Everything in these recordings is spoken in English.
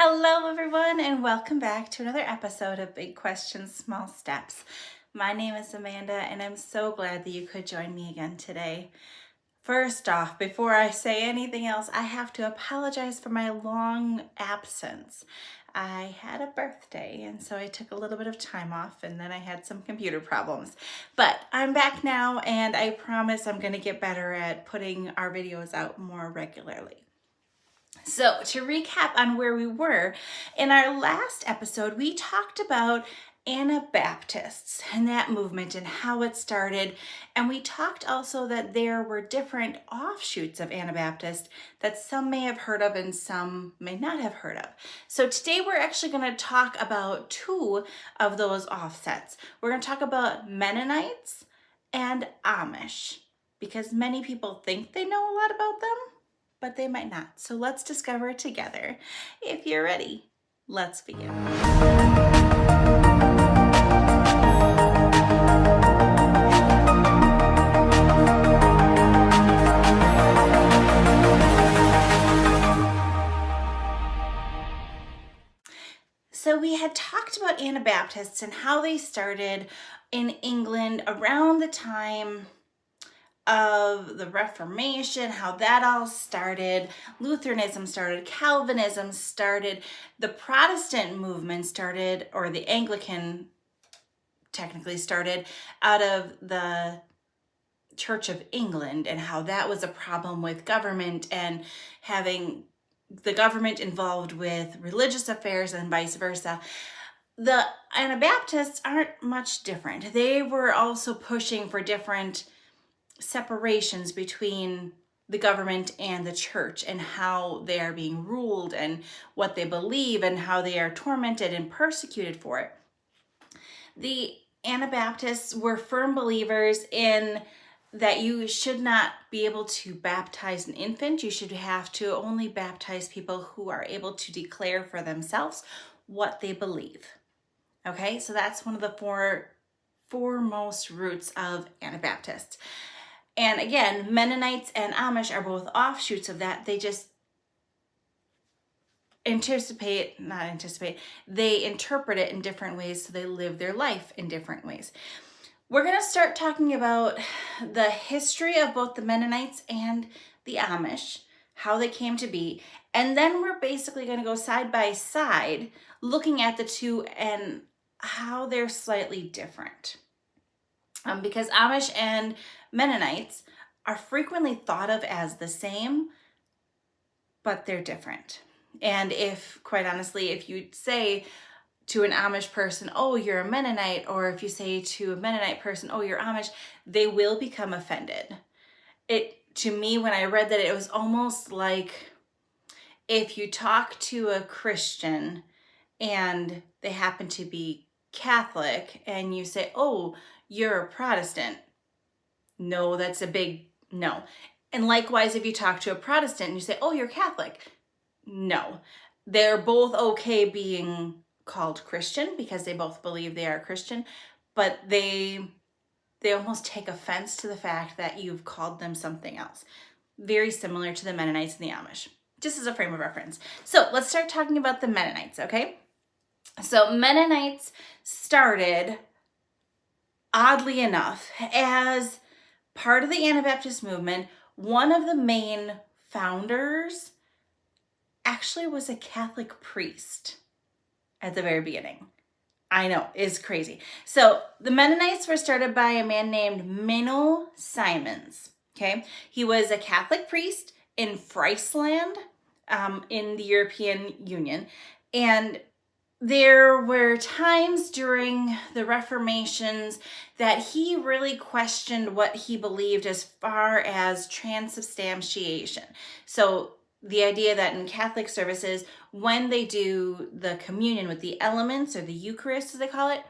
Hello everyone, and welcome back to another episode of Big Questions, Small Steps. My name is Amanda and I'm so glad that you could join me again today. First off, before I say anything else, I have to apologize for my long absence. I had a birthday and so I took a little bit of time off, and then I had some computer problems. But I'm back now and I promise I'm going to get better at putting our videos out more regularly. So to recap on where we were, in our last episode, we talked about Anabaptists and that movement and how it started. And we talked also that there were different offshoots of Anabaptist that some may have heard of and some may not have heard of. So today we're actually going to talk about two of those offsets. We're going to talk about Mennonites and Amish, because many people think they know a lot about them, but they might not. So let's discover it together. If you're ready, let's begin. So we had talked about Anabaptists and how they started in England around the time of the Reformation, how that all started. Lutheranism started, Calvinism started, the Protestant movement started, or the Anglican technically started out of the Church of England, and how that was a problem with government and having the government involved with religious affairs and vice versa. The Anabaptists aren't much different. They were also pushing for different separations between the government and the church, and how they are being ruled and what they believe and how they are tormented and persecuted for it. The Anabaptists were firm believers in that you should not be able to baptize an infant. You should have to only baptize people who are able to declare for themselves what they believe. Okay, so that's one of the foremost roots of Anabaptists. And again, Mennonites and Amish are both offshoots of that. They just they interpret it in different ways, so they live their life in different ways. We're going to start talking about the history of both the Mennonites and the Amish, how they came to be, and then we're basically going to go side by side looking at the two and how they're slightly different. Because Amish and Mennonites are frequently thought of as the same, but they're different. And quite honestly, if you say to an Amish person, oh, you're a Mennonite, or if you say to a Mennonite person, oh, you're Amish, they will become offended. To me, when I read that, it was almost like if you talk to a Christian and they happen to be Catholic and you say, oh, you're a Protestant. No, that's a big no. And likewise, if you talk to a Protestant and you say, oh, you're Catholic. No, they're both okay being called Christian because they both believe they are Christian, but they almost take offense to the fact that you've called them something else. Very similar to the Mennonites and the Amish, just as a frame of reference. So let's start talking about the Mennonites, okay? So Mennonites started, oddly enough, as part of the Anabaptist movement. One of the main founders actually was a Catholic priest at the very beginning. I know, it's crazy. So the Mennonites were started by a man named Menno Simons. Okay, he was a Catholic priest in Friesland, in the European Union, and there were times during the Reformations that he really questioned what he believed as far as transubstantiation. So the idea that in Catholic services, when they do the communion with the elements, or the Eucharist as they call it,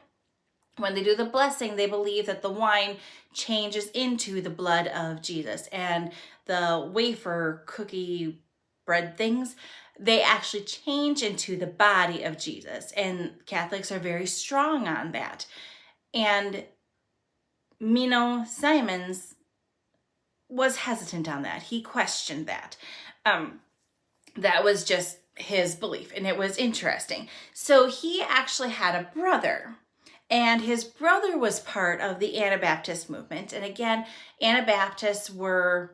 when they do the blessing, they believe that the wine changes into the blood of Jesus, and the wafer, cookie, bread things, they actually change into the body of Jesus. And Catholics are very strong on that. And Menno Simons was hesitant on that. He questioned that. That was just his belief, and it was interesting. So he actually had a brother, and his brother was part of the Anabaptist movement. And again, Anabaptists were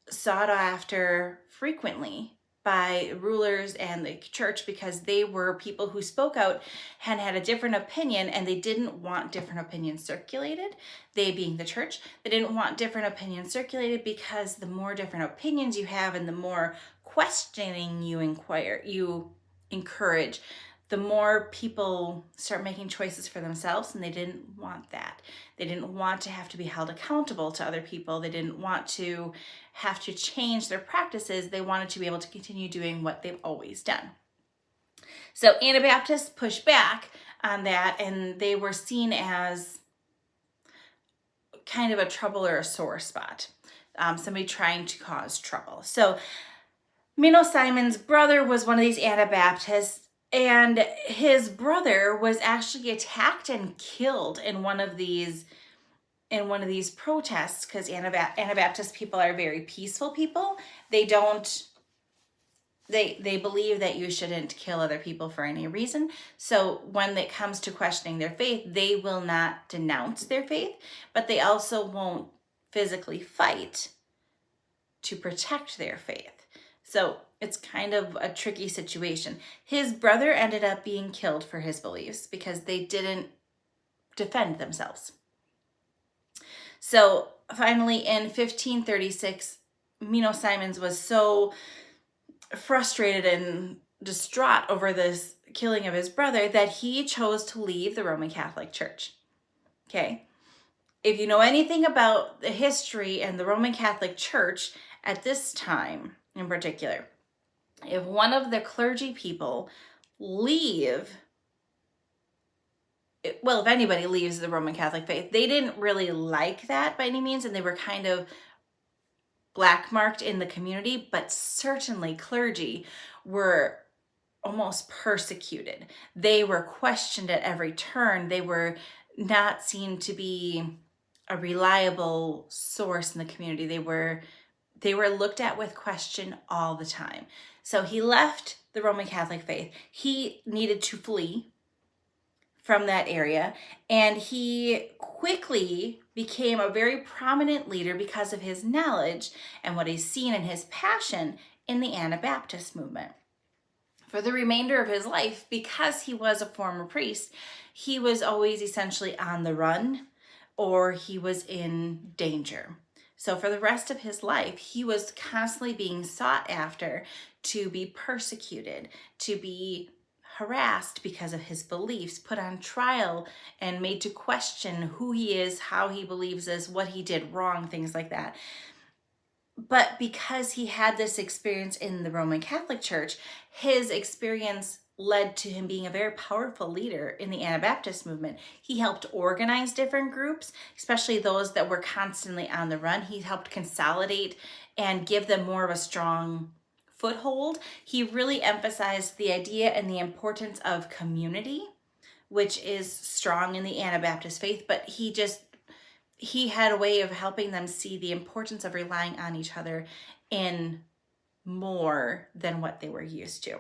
sought after frequently by rulers and the church because they were people who spoke out and had a different opinion, and they didn't want different opinions circulated. They being the church, they didn't want different opinions circulated because the more different opinions you have and the more questioning you encourage, the more people start making choices for themselves, and they didn't want that. They didn't want to have to be held accountable to other people. They didn't want to have to change their practices. They wanted to be able to continue doing what they've always done. So Anabaptists pushed back on that, and they were seen as kind of a trouble or a sore spot, somebody trying to cause trouble. So Menno Simon's brother was one of these Anabaptists, and his brother was actually attacked and killed in one of these protests, because Anabaptist people are very peaceful people. They believe that you shouldn't kill other people for any reason. So when it comes to questioning their faith, they will not denounce their faith, but they also won't physically fight to protect their faith. So it's kind of a tricky situation. His brother ended up being killed for his beliefs because they didn't defend themselves. So finally in 1536, Menno Simons was so frustrated and distraught over this killing of his brother that he chose to leave the Roman Catholic Church. Okay? If you know anything about the history and the Roman Catholic Church at this time in particular, if one of the clergy people if anybody leaves the Roman Catholic faith, they didn't really like that by any means, and they were kind of black marked in the community, but certainly clergy were almost persecuted. They were questioned at every turn. They were not seen to be a reliable source in the community. They were looked at with question all the time. So he left the Roman Catholic faith. He needed to flee from that area, and he quickly became a very prominent leader because of his knowledge and what he's seen and his passion in the Anabaptist movement. For the remainder of his life, because he was a former priest, he was always essentially on the run, or he was in danger. So for the rest of his life, he was constantly being sought after to be persecuted, to be harassed because of his beliefs, put on trial and made to question who he is, how he believes this, what he did wrong, things like that. But because he had this experience in the Roman Catholic Church, his experience led to him being a very powerful leader in the Anabaptist movement. He helped organize different groups, especially those that were constantly on the run. He helped consolidate and give them more of a strong foothold. He really emphasized the idea and the importance of community, which is strong in the Anabaptist faith, but he had a way of helping them see the importance of relying on each other in more than what they were used to.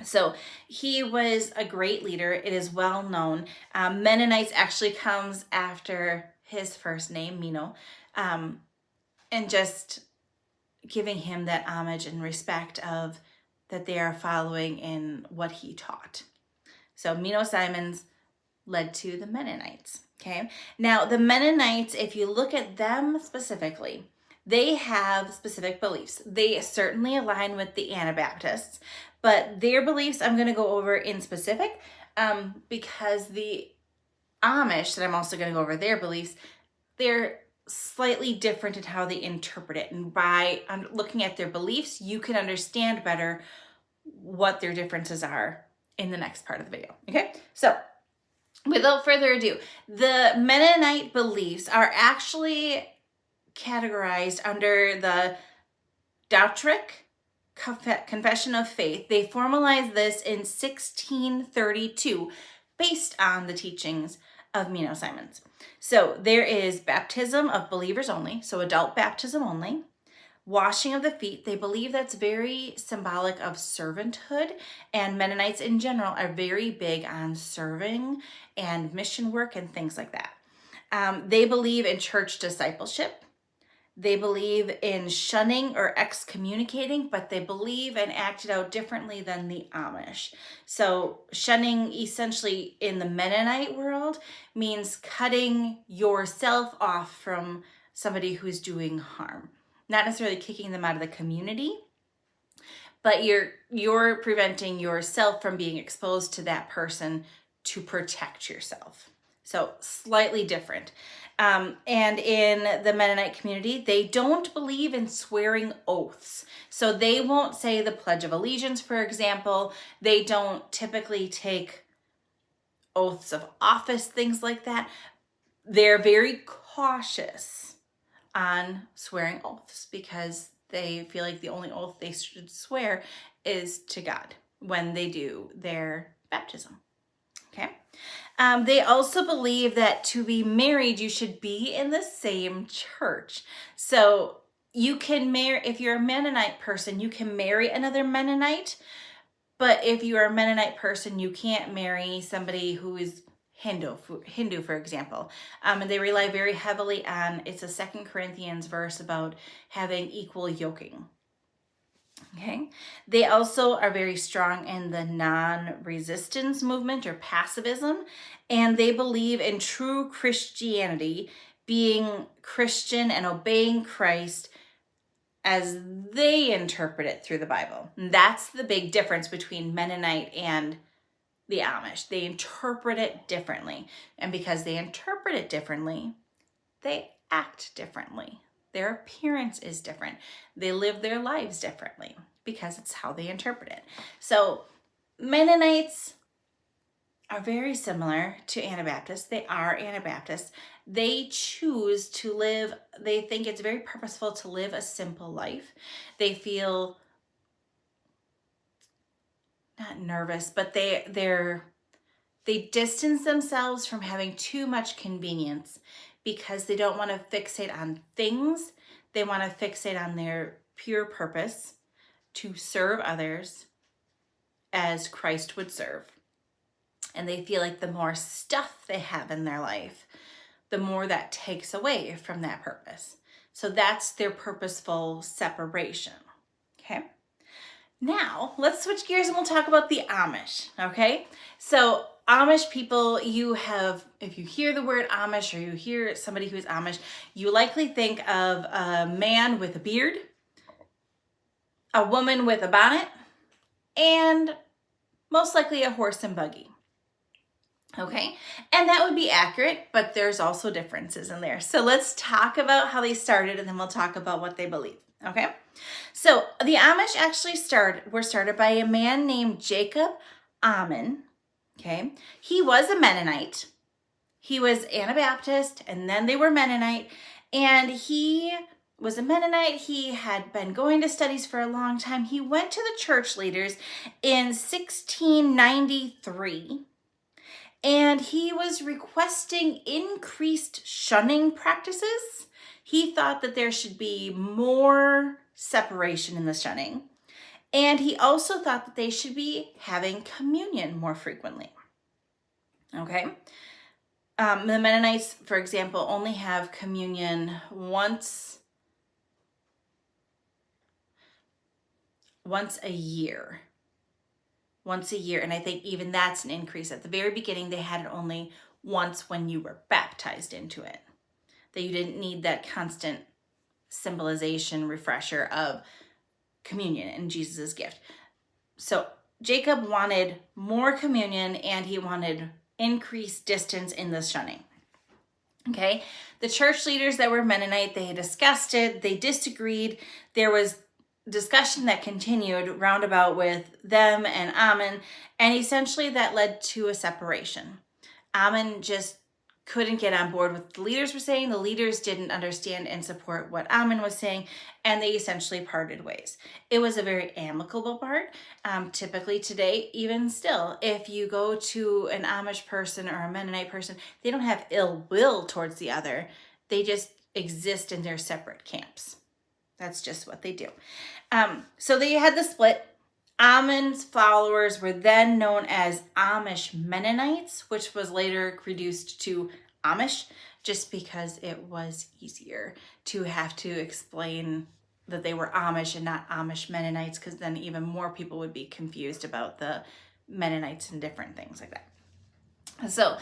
So he was a great leader. It is well known. Mennonites actually comes after his first name, Menno, and just giving him that homage and respect of that they are following in what he taught. So Menno Simons led to the Mennonites. Okay. Now the Mennonites, if you look at them specifically, they have specific beliefs. They certainly align with the Anabaptists, but their beliefs I'm going to go over in specific because the Amish, that I'm also going to go over their beliefs, they're slightly different in how they interpret it. And by looking at their beliefs, you can understand better what their differences are in the next part of the video. Okay, so without further ado, the Mennonite beliefs are actually categorized under the Dogmatic Confession of Faith. They formalized this in 1632 based on the teachings of Menno Simons. So there is baptism of believers only, so adult baptism only, Washing of the feet, they believe that's very symbolic of servanthood, and Mennonites in general are very big on serving and mission work and things like that. They believe in church discipleship. They believe in shunning or excommunicating, but they believe and act it out differently than the Amish. So shunning essentially in the Mennonite world means cutting yourself off from somebody who's doing harm. Not necessarily kicking them out of the community, but you're preventing yourself from being exposed to that person to protect yourself. So slightly different. And in the Mennonite community, they don't believe in swearing oaths. So they won't say the Pledge of Allegiance, for example. They don't typically take oaths of office, things like that. They're very cautious on swearing oaths because they feel like the only oath they should swear is to God when they do their baptism. Okay. They also believe that to be married, you should be in the same church. So you can marry, if you're a Mennonite person, you can marry another Mennonite. But if you are a Mennonite person, you can't marry somebody who is Hindu, for example. And they rely very heavily on, it's a 2 Corinthians verse about having equal yoking. Okay. They also are very strong in the non-resistance movement or pacifism, and they believe in true Christianity, being Christian and obeying Christ as they interpret it through the Bible. And that's the big difference between Mennonite and the Amish. They interpret it differently. And because they interpret it differently, they act differently. Their appearance is different. They live their lives differently because it's how they interpret it. So Mennonites are very similar to Anabaptists. They are Anabaptists. They choose to live, they think it's very purposeful to live a simple life. They feel not nervous, but they distance themselves from having too much convenience because they don't want to fixate on things. They want to fixate on their pure purpose to serve others as Christ would serve. And they feel like the more stuff they have in their life, the more that takes away from that purpose. So that's their purposeful separation. Okay. Now, let's switch gears and we'll talk about the Amish. Okay. So Amish people, if you hear the word Amish or you hear somebody who is Amish, you likely think of a man with a beard, a woman with a bonnet, and most likely a horse and buggy. Okay, and that would be accurate, but there's also differences in there. So let's talk about how they started and then we'll talk about what they believe. Okay, so the Amish actually were started by a man named Jacob Ammon. Okay, he was a Mennonite. He was Anabaptist and then they were Mennonite, and he was a Mennonite. He had been going to studies for a long time. He went to the church leaders in 1693. And he was requesting increased shunning practices. He thought that there should be more separation in the shunning. And he also thought that they should be having communion more frequently. Okay. The Mennonites, for example, only have communion once a year. Once a year, and I think even that's an increase. At the very beginning, they had it only once when you were baptized into it. That you didn't need that constant symbolization, refresher of communion and Jesus' gift. So Jacob wanted more communion and he wanted increased distance in the shunning. Okay, the church leaders that were Mennonite, they discussed it, they disagreed. There was discussion that continued roundabout with them and Ammon, and essentially that led to a separation. Ammon just couldn't get on board with what the leaders were saying. The leaders didn't understand and support what Ammon was saying, and they essentially parted ways. It was a very amicable part. Typically today, even still, if you go to an Amish person or a Mennonite person, they don't have ill will towards the other. They just exist in their separate camps. That's just what they do. So they had the split. Amish followers were then known as Amish Mennonites, which was later reduced to Amish, just because it was easier to have to explain that they were Amish and not Amish Mennonites, because then even more people would be confused about the Mennonites and different things like that. So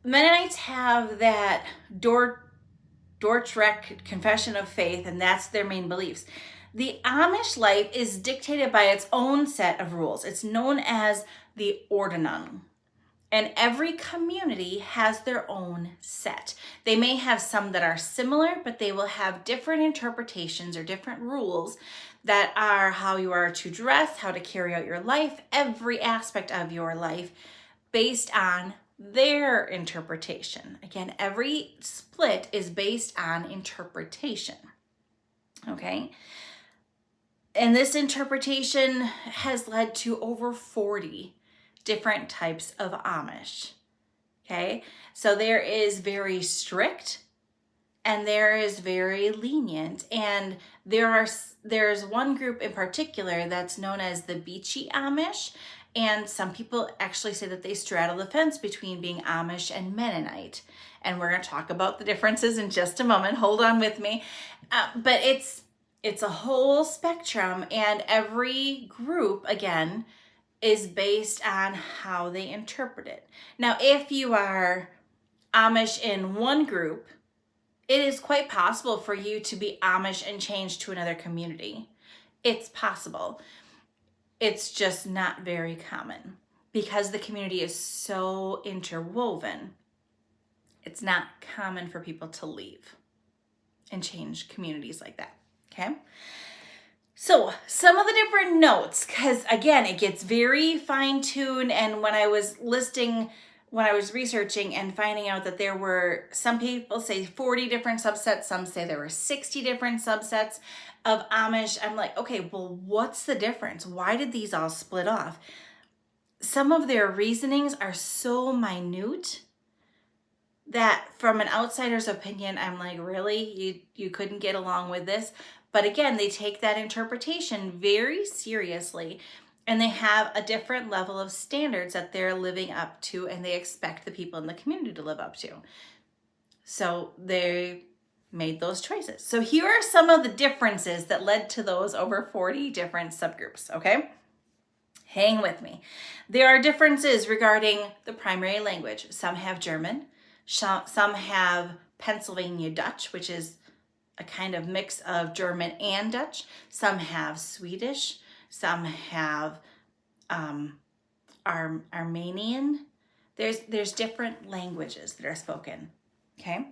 Mennonites have that Dordrecht Confession of Faith, and that's their main beliefs. The Amish life is dictated by its own set of rules. It's known as the Ordnung. And every community has their own set. They may have some that are similar, but they will have different interpretations or different rules that are how you are to dress, how to carry out your life, every aspect of your life based on their interpretation. Again, every split is based on interpretation. Okay? And this interpretation has led to over 40 different types of Amish. Okay? So there is very strict and there is very lenient. And there's one group in particular that's known as the Beachy Amish. And some people actually say that they straddle the fence between being Amish and Mennonite. And we're going to talk about the differences in just a moment. Hold on with me. But it's a whole spectrum, and every group, again, is based on how they interpret it. Now, if you are Amish in one group, it is quite possible for you to be Amish and change to another community. It's possible. It's just not very common because the community is so interwoven. It's not common for people to leave and change communities like that, okay? So some of the different notes, because again, it gets very fine-tuned, and when I was researching and finding out that there were, some people say 40 different subsets, some say there were 60 different subsets of Amish. I'm like, okay, well, what's the difference? Why did these all split off? Some of their reasonings are so minute that from an outsider's opinion, I'm like, really? You couldn't get along with this? But again, they take that interpretation very seriously, and they have a different level of standards that they're living up to, and they expect the people in the community to live up to. So they made those choices. So here are some of the differences that led to those over 40 different subgroups, okay? Hang with me. There are differences regarding the primary language. Some have German, some have Pennsylvania Dutch, which is a kind of mix of German and Dutch. Some have Swedish, some have Armenian. There's different languages that are spoken, okay?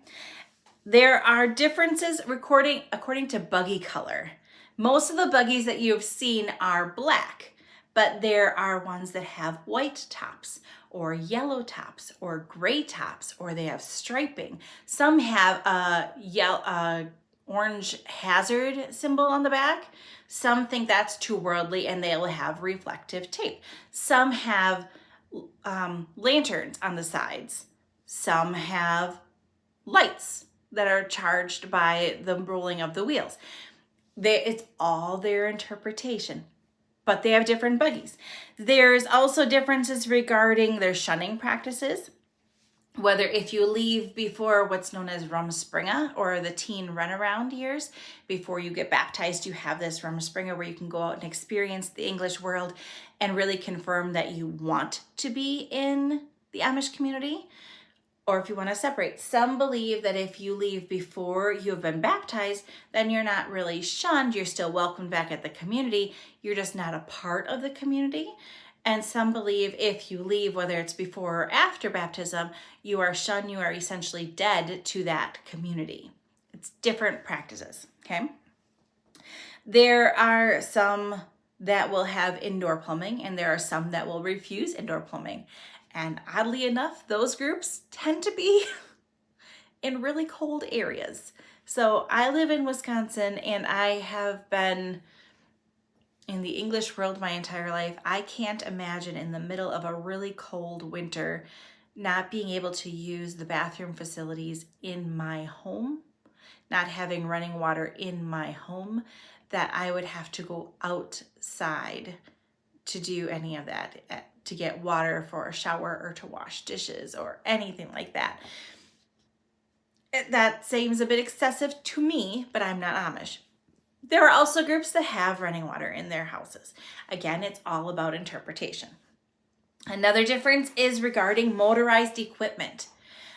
There are differences according to buggy color. Most of the buggies that you've seen are black, but there are ones that have white tops or yellow tops or gray tops, or they have striping. Some have a orange hazard symbol on the back. Some think that's too worldly and they'll have reflective tape. Some have lanterns on the sides. Some have lights that are charged by the rolling of the wheels. It's all their interpretation, but they have different buggies. There's also differences regarding their shunning practices. Whether if you leave before what's known as Rumspringa, or the teen runaround years, before you get baptized, you have this Rumspringa where you can go out and experience the English world and really confirm that you want to be in the Amish community, or if you want to separate. Some believe that if you leave before you have been baptized, then you're not really shunned. You're still welcomed back at the community. You're just not a part of the community. And some believe if you leave, whether it's before or after baptism, you are shunned, you are essentially dead to that community. It's different practices, okay? There are some that will have indoor plumbing, and there are some that will refuse indoor plumbing. And oddly enough, those groups tend to be in really cold areas. So I live in Wisconsin, and I have been in the English world my entire life. I can't imagine in the middle of a really cold winter not being able to use the bathroom facilities in my home not having running water in my home, that I would have to go outside to do any of that, to get water for a shower or to wash dishes or anything like that. That seems a bit excessive to me, but I'm not Amish. There are also groups that have running water in their houses. Again, it's all about interpretation. Another difference is regarding motorized equipment.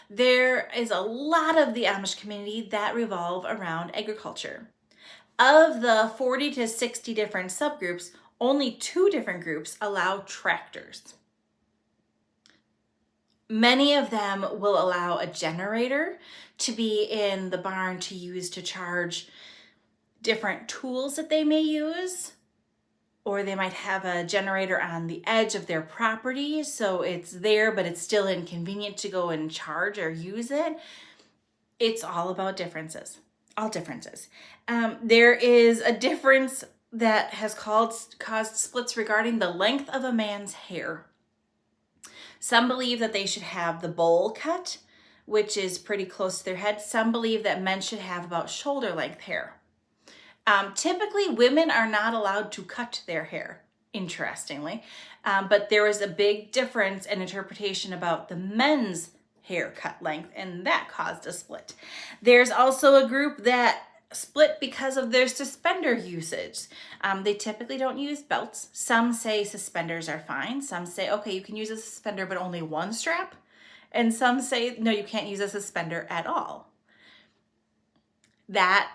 There is a lot of the Amish community that revolve around agriculture. Of the 40 to 60 different subgroups, only 2 different groups allow tractors. Many of them will allow a generator to be in the barn to use to charge different tools that they may use, or they might have a generator on the edge of their property, so it's there, but it's still inconvenient to go and charge or use it. It's all about differences, all differences. There is a difference that has caused splits regarding the length of a man's hair. Some believe that they should have the bowl cut, which is pretty close to their head. Some believe that men should have about shoulder length hair. Typically, women are not allowed to cut their hair, interestingly, but there was a big difference in interpretation about the men's haircut length, and that caused a split. There's also a group that split because of their suspender usage. They typically don't use belts. Some say suspenders are fine. Some say, okay, you can use a suspender, but only one strap. And some say, no, you can't use a suspender at all. That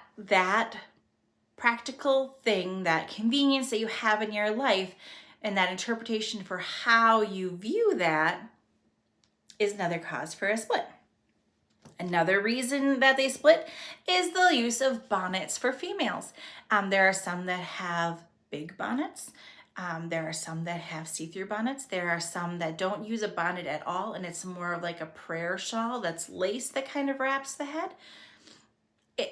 practical thing, that convenience that you have in your life, and that interpretation for how you view that is another cause for a split. Another reason that they split is the use of bonnets for females. There are some that have big bonnets. There are some that have see-through bonnets. There are some that don't use a bonnet at all, and it's more of like a prayer shawl that's lace that kind of wraps the head.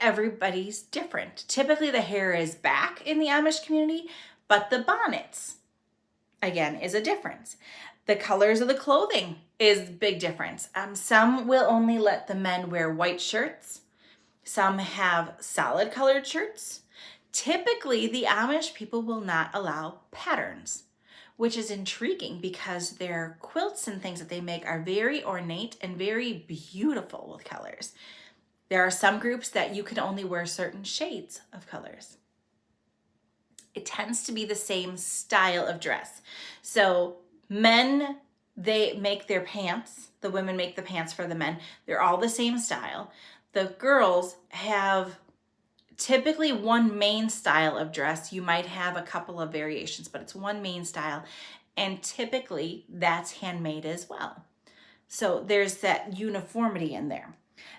Everybody's different. Typically the hair is back in the Amish community, but the bonnets, again, is a difference. The colors of the clothing is a big difference. Some will only let the men wear white shirts. Some have solid colored shirts. Typically, the Amish people will not allow patterns, which is intriguing because their quilts and things that they make are very ornate and very beautiful with colors. There are some groups that you can only wear certain shades of colors. It tends to be the same style of dress. So men, they make their pants. The women make the pants for the men. They're all the same style. The girls have typically one main style of dress. You might have a couple of variations, but it's one main style. And typically that's handmade as well. So there's that uniformity in there.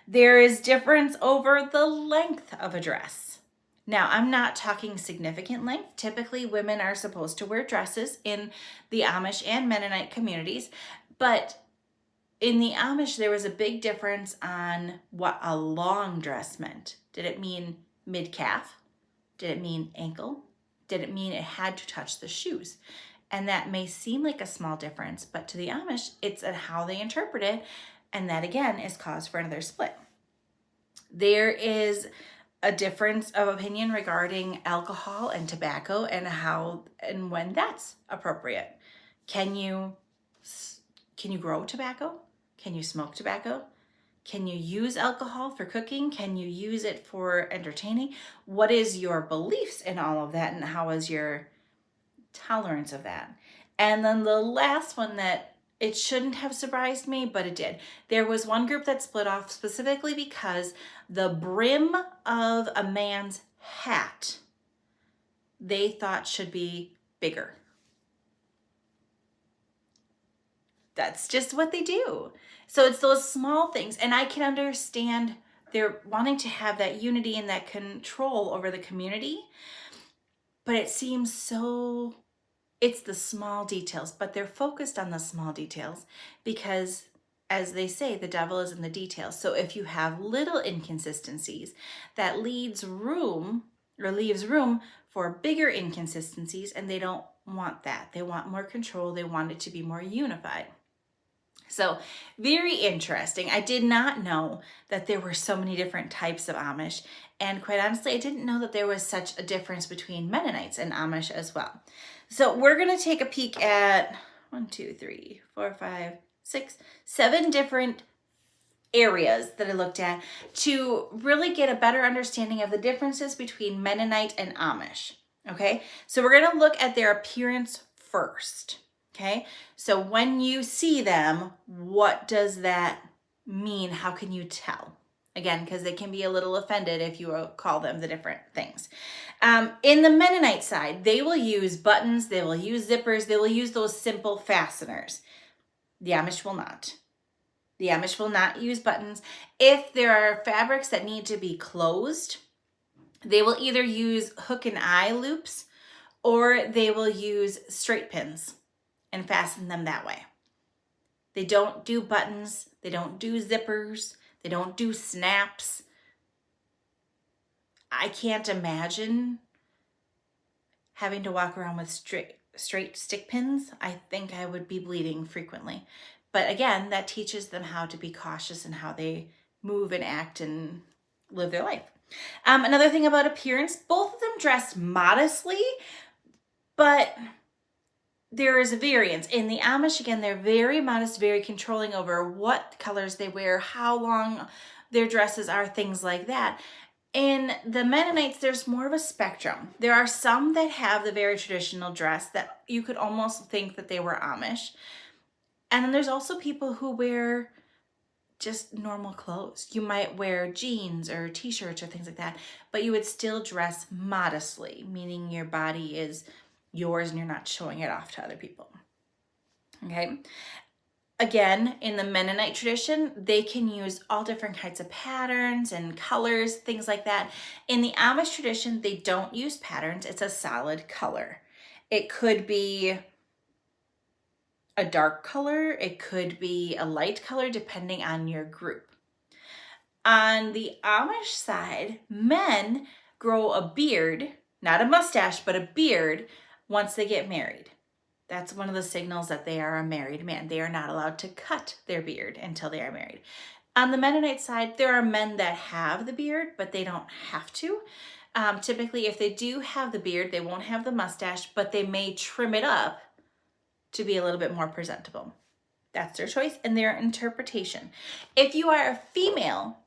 There is difference over the length of a dress. Now, I'm not talking significant length. Typically, women are supposed to wear dresses in the Amish and Mennonite communities, but in the Amish, there was a big difference on what a long dress meant. Did it mean mid-calf? Did it mean ankle? Did it mean it had to touch the shoes? And that may seem like a small difference, but to the Amish, it's how they interpret it. And that again is cause for another split. There is a difference of opinion regarding alcohol and tobacco and how and when that's appropriate. Can you grow tobacco? Can you smoke tobacco? Can you use alcohol for cooking? Can you use it for entertaining? What is your beliefs in all of that, and how is your tolerance of that? And then the last one that it shouldn't have surprised me, but it did. There was one group that split off specifically because the brim of a man's hat, they thought should be bigger. That's just what they do. So it's those small things. And I can understand they're wanting to have that unity and that control over the community. But it seems so... It's the small details, but they're focused on the small details because, as they say, the devil is in the details. So if you have little inconsistencies, that leaves room for bigger inconsistencies, and they don't want that. They want more control. They want it to be more unified. So very interesting. I did not know that there were so many different types of Amish. And quite honestly, I didn't know that there was such a difference between Mennonites and Amish as well. So we're going to take a peek at 1, 2, 3, 4, 5, 6, 7 different areas that I looked at to really get a better understanding of the differences between Mennonite and Amish. Okay, so we're going to look at their appearance first. Okay, so when you see them, what does that mean? How can you tell? Again, because they can be a little offended if you call them the different things. In the Mennonite side, they will use buttons, they will use zippers, they will use those simple fasteners. The Amish will not. The Amish will not use buttons. If there are fabrics that need to be closed, they will either use hook and eye loops or they will use straight pins and fasten them that way. They don't do buttons. They don't do zippers. They don't do snaps. I can't imagine having to walk around with straight stick pins. I think I would be bleeding frequently. But again, that teaches them how to be cautious in how they move and act and live their life. Another thing about appearance, both of them dress modestly, but there is a variance. In the Amish, again, they're very modest, very controlling over what colors they wear, how long their dresses are, things like that. In the Mennonites, there's more of a spectrum. There are some that have the very traditional dress that you could almost think that they were Amish. And then there's also people who wear just normal clothes. You might wear jeans or t-shirts or things like that, but you would still dress modestly, meaning your body is yours and you're not showing it off to other people. Okay. Again, in the Mennonite tradition, they can use all different kinds of patterns and colors, things like that. In the Amish tradition, they don't use patterns. It's a solid color. It could be a dark color. It could be a light color, depending on your group. On the Amish side, men grow a beard, not a mustache, but a beard once they get married. That's one of the signals that they are a married man. They are not allowed to cut their beard until they are married. On the Mennonite side, there are men that have the beard, but they don't have to. Typically, if they do have the beard, they won't have the mustache, but they may trim it up to be a little bit more presentable. That's their choice and their interpretation. If you are a female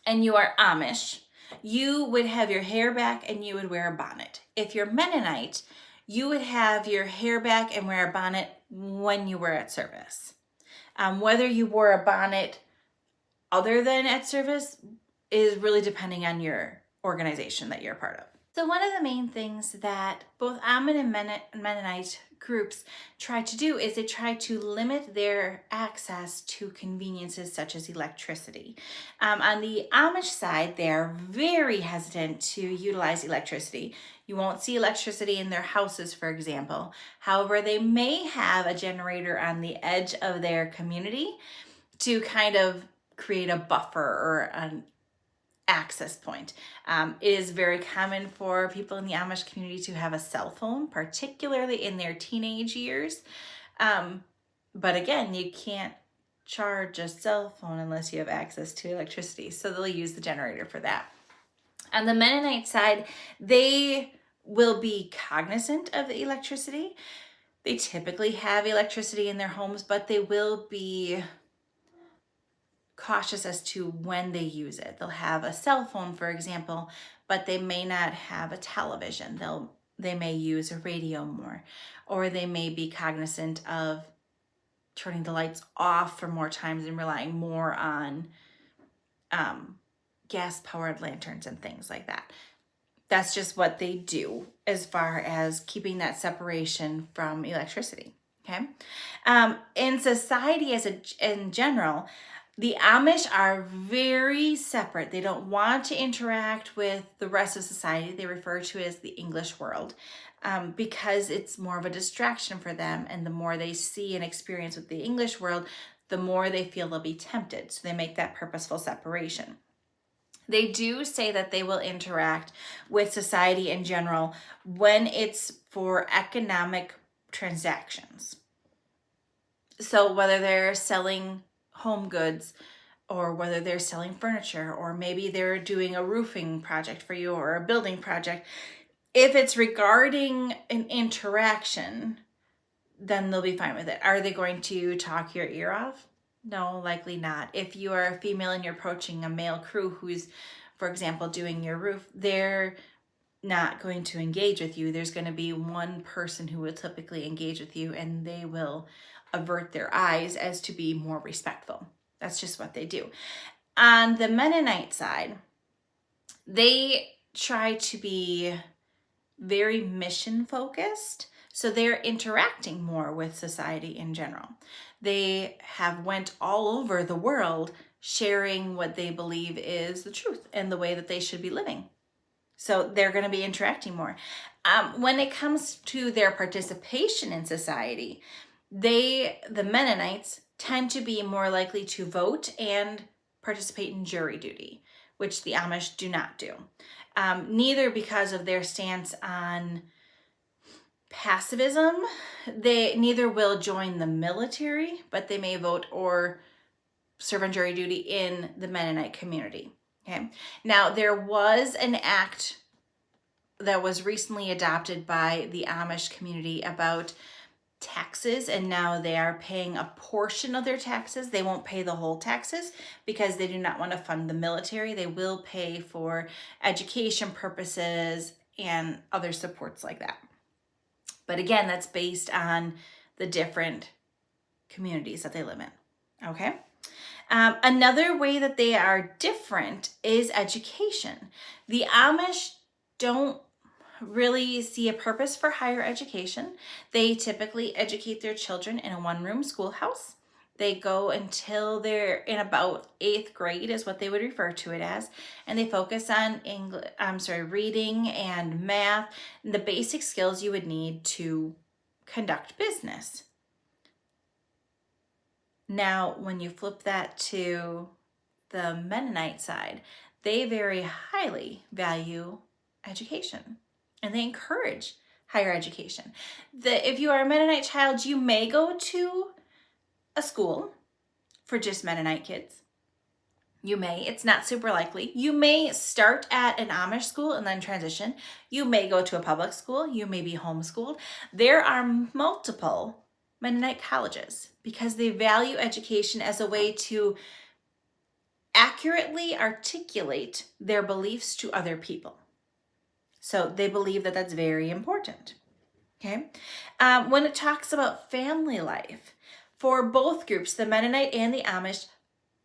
and you are Amish, you would have your hair back and you would wear a bonnet. If you're Mennonite, you would have your hair back and wear a bonnet when you were at service. Whether you wore a bonnet other than at service is really depending on your organization that you're a part of. So one of the main things that both Amish and Mennonite groups try to do is they try to limit their access to conveniences such as electricity. On the Amish side, they're very hesitant to utilize electricity. You won't see electricity in their houses, for example. However, they may have a generator on the edge of their community to kind of create a buffer or an access point. It is very common for people in the Amish community to have a cell phone, particularly in their teenage years. But again, you can't charge a cell phone unless you have access to electricity. So they'll use the generator for that. On the Mennonite side, they will be cognizant of the electricity. They typically have electricity in their homes, but they will be cautious as to when they use it. They'll have a cell phone, for example, but they may not have a television. They may use a radio more, or they may be cognizant of turning the lights off for more times and relying more on gas-powered lanterns and things like that. That's just what they do as far as keeping that separation from electricity. Okay. In society in general, the Amish are very separate. They don't want to interact with the rest of society. They refer to it as the English world because it's more of a distraction for them. And the more they see and experience with the English world, the more they feel they'll be tempted. So they make that purposeful separation. They do say that they will interact with society in general when it's for economic transactions. So whether they're selling home goods, or whether they're selling furniture, or maybe they're doing a roofing project for you or a building project, if it's regarding an interaction, then they'll be fine with it. Are they going to talk your ear off? No, likely not. If you are a female and you're approaching a male crew who's, for example, doing your roof, they're not going to engage with you. There's going to be one person who will typically engage with you, and they will avert their eyes as to be more respectful. That's just what they do. On the Mennonite side, they try to be very mission focused. So they're interacting more with society in general. They have went all over the world sharing what they believe is the truth and the way that they should be living. So they're going to be interacting more. When it comes to their participation in society, the Mennonites tend to be more likely to vote and participate in jury duty, which the Amish do not do. Neither because of their stance on pacifism. They neither will join the military, but they may vote or serve on jury duty in the Mennonite community. Okay. Now, there was an act that was recently adopted by the Amish community about taxes, and now they are paying a portion of their taxes. They won't pay the whole taxes because they do not want to fund the military. They will pay for education purposes and other supports like that. But again, that's based on the different communities that they live in. Okay. Another way that they are different is education. The Amish don't really see a purpose for higher education. They typically educate their children in a one-room schoolhouse. They go until they're in about 8th grade is what they would refer to it as. And they focus on reading and math, and the basic skills you would need to conduct business. Now, when you flip that to the Mennonite side, they very highly value education and they encourage higher education. If you are a Mennonite child, you may go to a school for just Mennonite kids. You may, it's not super likely. You may start at an Amish school and then transition. You may go to a public school. You may be homeschooled. There are multiple Mennonite colleges because they value education as a way to accurately articulate their beliefs to other people. So they believe that that's very important. Okay. When it talks about family life, for both groups, the Mennonite and the Amish,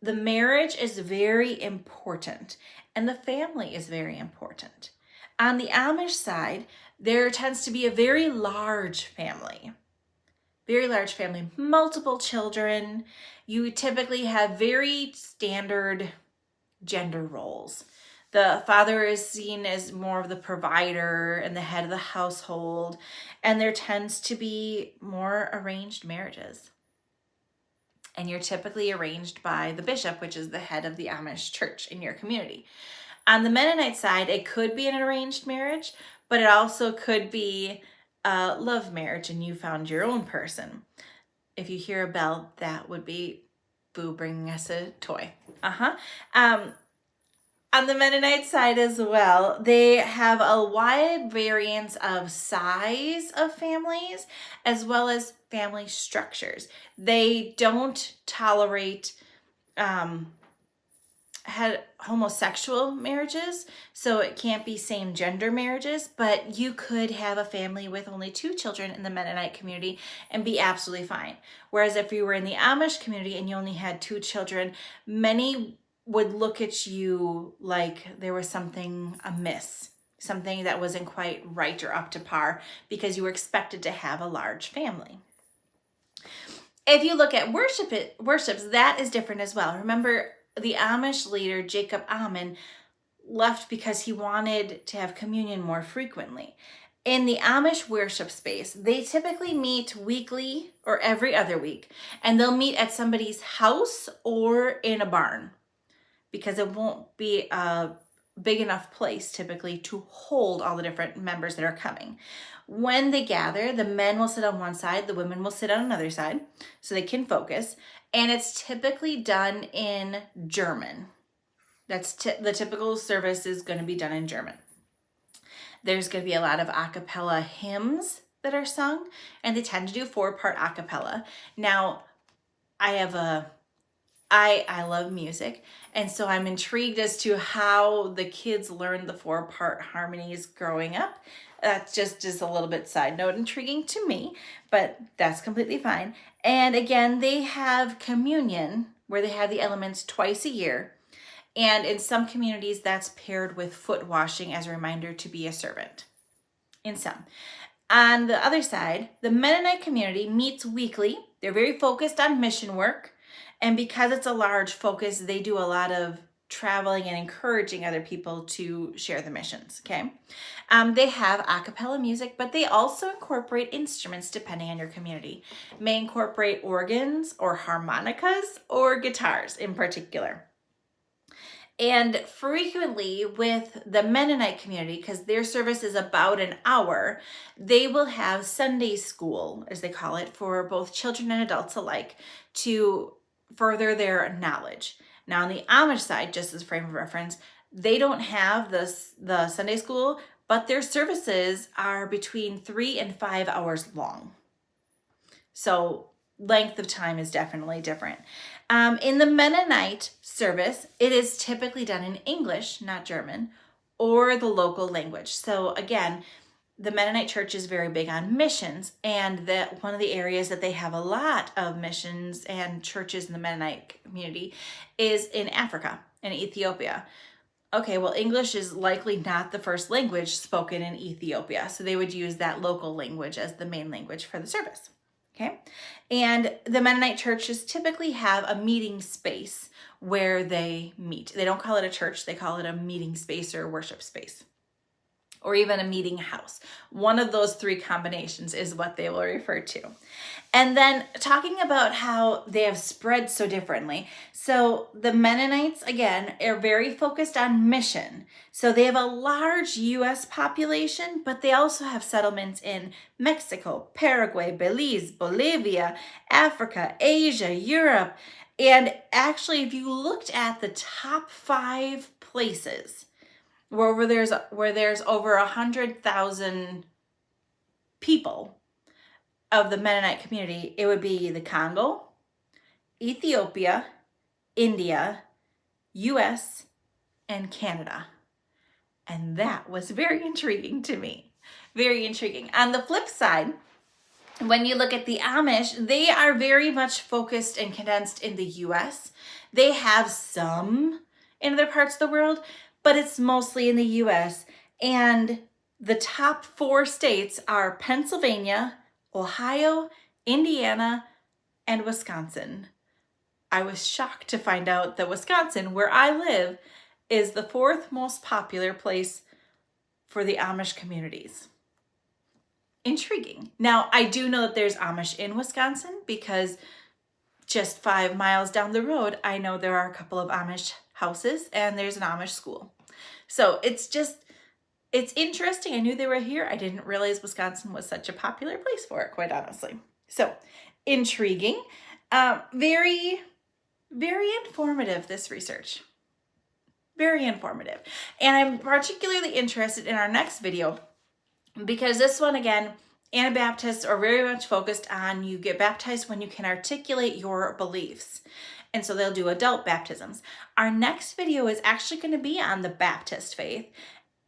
the marriage is very important and the family is very important. On the Amish side, there tends to be a very large family. Very large family, multiple children. You typically have very standard gender roles. The father is seen as more of the provider and the head of the household, and there tends to be more arranged marriages. And you're typically arranged by the bishop, which is the head of the Amish church in your community. On the Mennonite side, it could be an arranged marriage, but it also could be a love marriage and you found your own person. If you hear a bell, that would be Boo bringing us a toy. On the Mennonite side as well, they have a wide variance of size of families as well as family structures. They don't tolerate had homosexual marriages, so it can't be same gender marriages, but you could have a family with only 2 children in the Mennonite community and be absolutely fine. Whereas if you were in the Amish community and you only had 2 children, many would look at you like there was something amiss, something that wasn't quite right or up to par because you were expected to have a large family. If you look at worships, that is different as well. Remember, the Amish leader, Jacob Ammon, left because he wanted to have communion more frequently. In the Amish worship space, they typically meet weekly or every other week, and they'll meet at somebody's house or in a barn because it won't be a big enough place typically to hold all the different members that are coming. When they gather, the men will sit on one side, the women will sit on another side so they can focus. And it's typically done in German. That's the typical service is going to be done in German. There's going to be a lot of a cappella hymns that are sung, and they tend to do 4-part a cappella. Now, I love music, and so I'm intrigued as to how the kids learn the 4-part harmonies growing up. That's just a little bit side note intriguing to me, but that's completely fine. And again, they have communion where they have the elements twice a year. And in some communities, that's paired with foot washing as a reminder to be a servant. In some. On the other side, the Mennonite community meets weekly. They're very focused on mission work. And because it's a large focus, they do a lot of traveling and encouraging other people to share the missions, okay? They have a cappella music, but they also incorporate instruments depending on your community. May incorporate organs or harmonicas or guitars in particular. And frequently with the Mennonite community, because their service is about an hour, they will have Sunday school, as they call it, for both children and adults alike to further their knowledge. Now on the Amish side, just as a frame of reference, they don't have the Sunday school, but their services are between 3 and 5 hours long. So length of time is definitely different. In the Mennonite service, it is typically done in English, not German, or the local language. So again, the Mennonite church is very big on missions, and that one of the areas that they have a lot of missions and churches in the Mennonite community is in Africa and Ethiopia. Okay, well, English is likely not the first language spoken in Ethiopia, so they would use that local language as the main language for the service. Okay, and the Mennonite churches typically have a meeting space where they meet. They don't call it a church, they call it a meeting space or a worship space, or even a meeting house. One of those 3 combinations is what they will refer to. And then talking about how they have spread so differently. So the Mennonites, again, are very focused on mission. So they have a large U.S. population, but they also have settlements in Mexico, Paraguay, Belize, Bolivia, Africa, Asia, Europe. And actually, if you looked at the top 5 places where there's over 100,000 people of the Mennonite community, it would be the Congo, Ethiopia, India, US, and Canada. And that was very intriguing to me. Very intriguing. On the flip side, when you look at the Amish, they are very much focused and condensed in the US. They have some in other parts of the world, but it's mostly in the US. And the top 4 states are Pennsylvania, Ohio, Indiana, and Wisconsin. I was shocked to find out that Wisconsin, where I live, is the 4th most popular place for the Amish communities. Intriguing. Now, I do know that there's Amish in Wisconsin because just 5 miles down the road, I know there are a couple of Amish houses and there's an Amish school. So it's interesting. I knew they were here. I didn't realize Wisconsin was such a popular place for it, quite honestly. So intriguing. Very, very informative, this research. Very informative. And I'm particularly interested in our next video because this one, again, Anabaptists are very much focused on you get baptized when you can articulate your beliefs. And so they'll do adult baptisms. Our next video is actually going to be on the Baptist faith.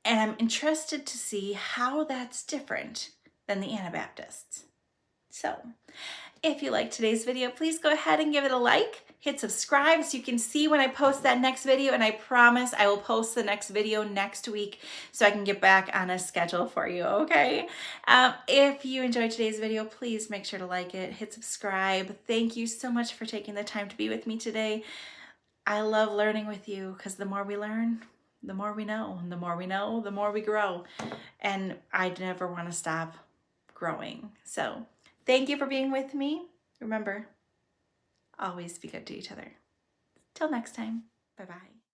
And I'm interested to see how that's different than the Anabaptists. So, if you liked today's video, please go ahead and give it a like. Hit subscribe so you can see when I post that next video. And I promise I will post the next video next week so I can get back on a schedule for you, okay? If you enjoyed today's video, please make sure to like it. Hit subscribe. Thank you so much for taking the time to be with me today. I love learning with you because the more we learn, the more we know, and the more we know, the more we grow. And I never want to stop growing. So thank you for being with me. Remember, always be good to each other. Till next time, bye-bye.